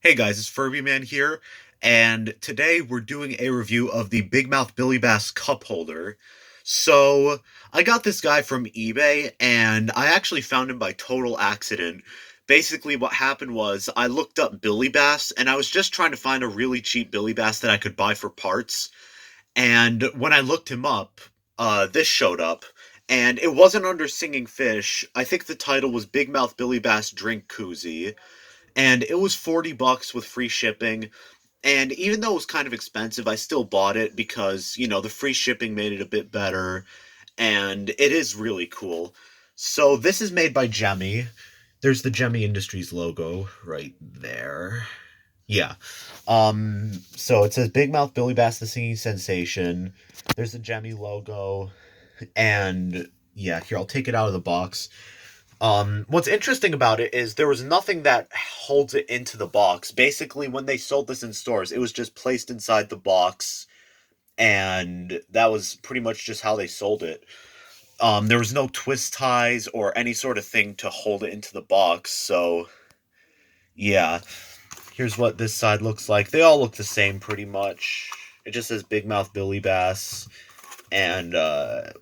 Hey guys, it's Furby Man here, and today we're doing a review of the Big Mouth Billy Bass Cupholder. So, I got this guy from eBay, and I actually found him by total accident. Basically, what happened was I looked up Billy Bass, and I was just trying to find a really cheap Billy Bass that I could buy for parts. And when I looked him up, this showed up, and it wasn't under Singing Fish. I think the title was Big Mouth Billy Bass Drink Koozie, and it was $40 with free shipping. And even though it was kind of expensive, I still bought it because, the free shipping made it a bit better, and it is really cool. So this is made by Jemmy. There's the Jemmy Industries logo right there. Yeah. So it says Big Mouth Billy Bass the Singing Sensation. There's the Jemmy logo, and yeah, here I'll take it out of the box. What's interesting about it is there was nothing that holds it into the box. Basically, when they sold this in stores, it was just placed inside the box, and that was pretty much just how they sold it. There was no twist ties or any sort of thing to hold it into the box, so yeah. Here's what this side looks like. They all look the same pretty much. It just says Big Mouth Billy Bass and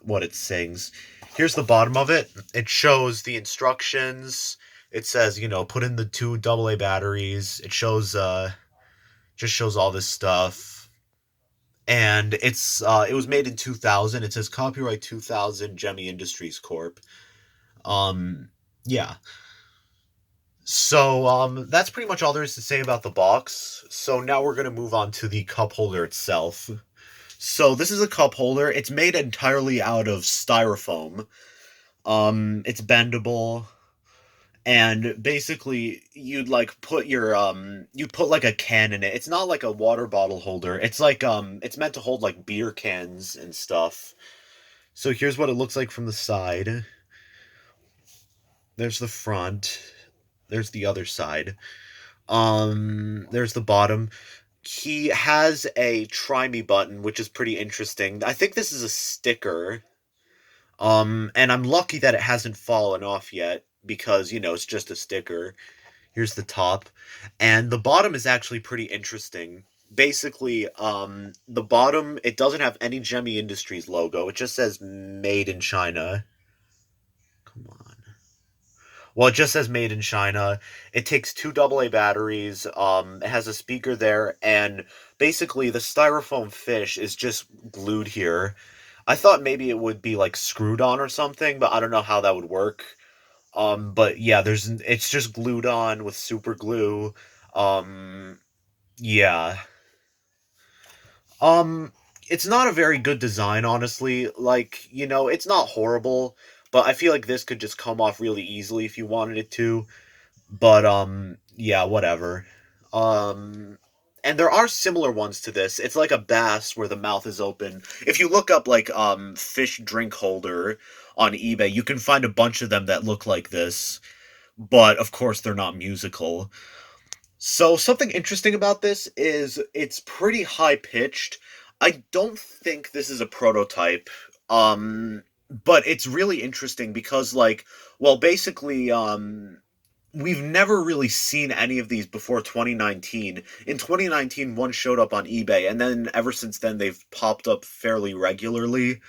what it sings. Here's the bottom of it. It shows the instructions. It says, put in the two AA batteries. It shows just shows all this stuff. And it was made in 2000. It says copyright 2000 Jemmy Industries Corp. Um yeah. So that's pretty much all there is to say about the box. So now we're going to move on to the cup holder itself. So this is a cup holder. It's made entirely out of styrofoam. It's bendable, and basically you'd like put your you'd put like a can in it. It's not like a water bottle holder. It's like it's meant to hold like beer cans and stuff. So here's what it looks like from the side. There's the front. There's the other side. There's the bottom. He has a try me button, which is pretty interesting. I think this is a sticker. And I'm lucky that it hasn't fallen off yet because, it's just a sticker. Here's the top. And the bottom is actually pretty interesting. Basically, the bottom, it doesn't have any Jemmy Industries logo. It just says Made in China. Come on. Well, it just says Made in China. It takes two AA batteries. It has a speaker there, and basically the styrofoam fish is just glued here. I thought maybe it would be like screwed on or something, but I don't know how that would work. But yeah, it's just glued on with super glue. Um, yeah. Um, it's not a very good design, honestly. Like, it's not horrible, but I feel like this could just come off really easily if you wanted it to. But yeah, whatever. Um, and there are similar ones to this. It's like a bass where the mouth is open. If you look up like fish drink holder on eBay, you can find a bunch of them that look like this, but of course they're not musical. So something interesting about this is it's pretty high pitched. I don't think this is a prototype. But it's really interesting because basically we've never really seen any of these before 2019. In 2019, one showed up on eBay, and then ever since then, they've popped up fairly regularly.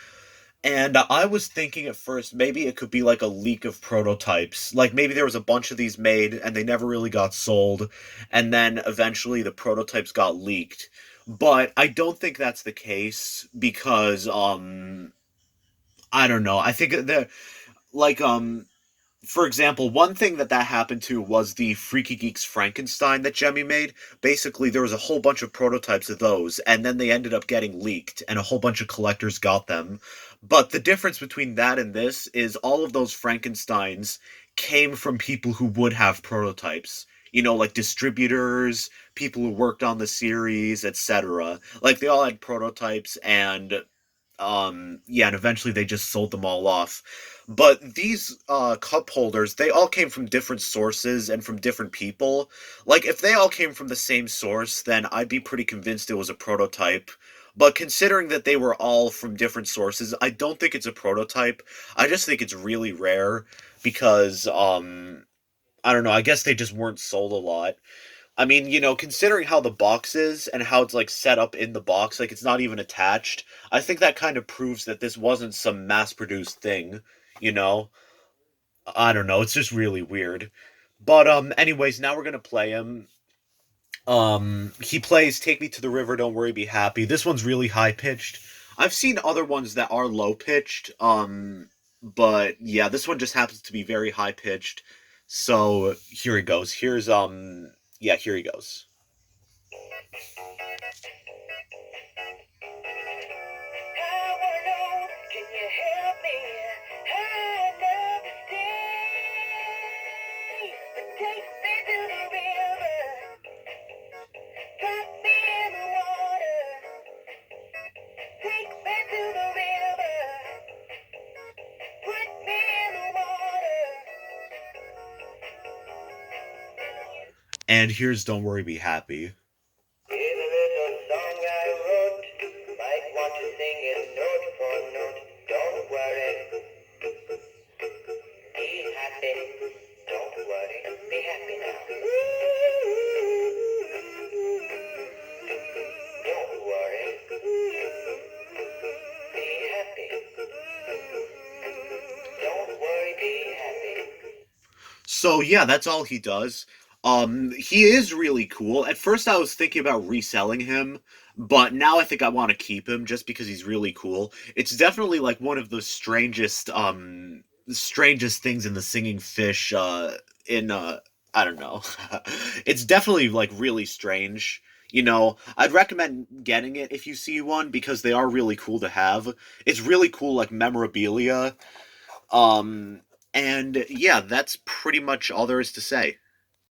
And I was thinking at first maybe it could be like a leak of prototypes. Like maybe there was a bunch of these made and they never really got sold, and then eventually the prototypes got leaked. But I don't think that's the case because I don't know. I think that like for example, one thing that happened to was the Freaky Geeks Frankenstein that Jemmy made. Basically, there was a whole bunch of prototypes of those, and then they ended up getting leaked, and a whole bunch of collectors got them. But the difference between that and this is all of those Frankensteins came from people who would have prototypes. Like distributors, people who worked on the series, etc. Like they all had prototypes, and yeah, and eventually they just sold them all off. But these cup holders, they all came from different sources and from different people. Like if they all came from the same source, then I'd be pretty convinced it was a prototype. But considering that they were all from different sources, I don't think it's a prototype. I just think it's really rare because I don't know, I guess they just weren't sold a lot. I mean, considering how the box is and how it's like set up in the box, like it's not even attached, I think that kind of proves that this wasn't some mass produced thing, you know? I don't know, it's just really weird. But anyways, now we're gonna play him. He plays Take Me to the River, Don't Worry, Be Happy. This one's really high pitched. I've seen other ones that are low pitched, but yeah, this one just happens to be very high pitched. So here he goes. Yeah, here he goes. Can you help me? I never stay. Take me to the river. Drop me in the water. Take me to the river. Put me in the water. And here's Don't Worry, Be Happy. Here's a little song I wrote. Might want to sing it note for note. Don't worry, be happy. Don't worry, be happy now. Don't worry, be happy. Don't worry, be happy. So yeah, that's all he does. He is really cool. At first I was thinking about reselling him, but now I think I want to keep him just because he's really cool. It's definitely like one of the strangest things in the singing fish in I don't know. It's definitely like really strange. I'd recommend getting it if you see one because they are really cool to have. It's really cool like memorabilia. Um and yeah, that's pretty much all there is to say.